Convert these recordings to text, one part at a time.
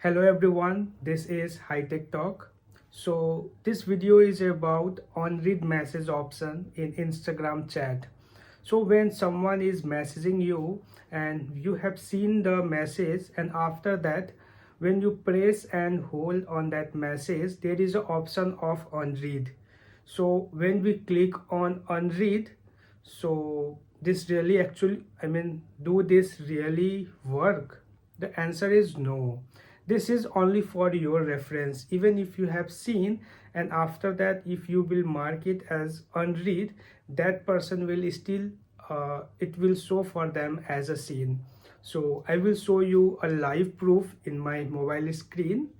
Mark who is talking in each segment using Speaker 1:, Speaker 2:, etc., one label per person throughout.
Speaker 1: Hello everyone, this is Hitech Talk. So this video is about unread message option in Instagram chat. So when someone is messaging you and you have seen the message, and after that when you press and hold on that message, there is an option of unread. So when we click on unread, so this really actually, do this really work? The answer is no. This is only for your reference. Even if you have seen, and after that if you will mark it as unread, that person will still it will show for them as a seen. So I will show you a live proof in my mobile screen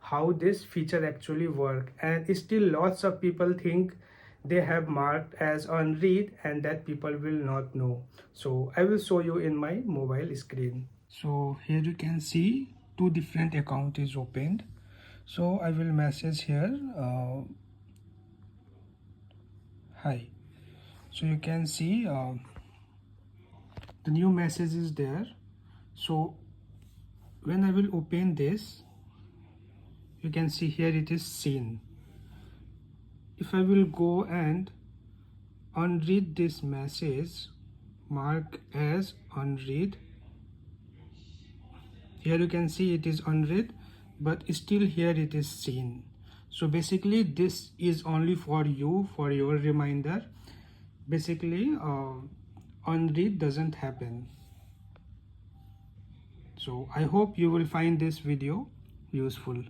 Speaker 1: how this feature actually work, and still lots of people think they have marked as unread and that people will not know. So I will show you in my mobile screen. So here you can see two different account is opened. So I will message here hi. So you can see the new message is there. So when I will open this, you can see here it is seen. If I will go and unread this message, mark as unread, here you can see it is unread, but still here it is seen. So basically this is only for you, for your reminder. Basically unread doesn't happen. So I hope you will find this video useful.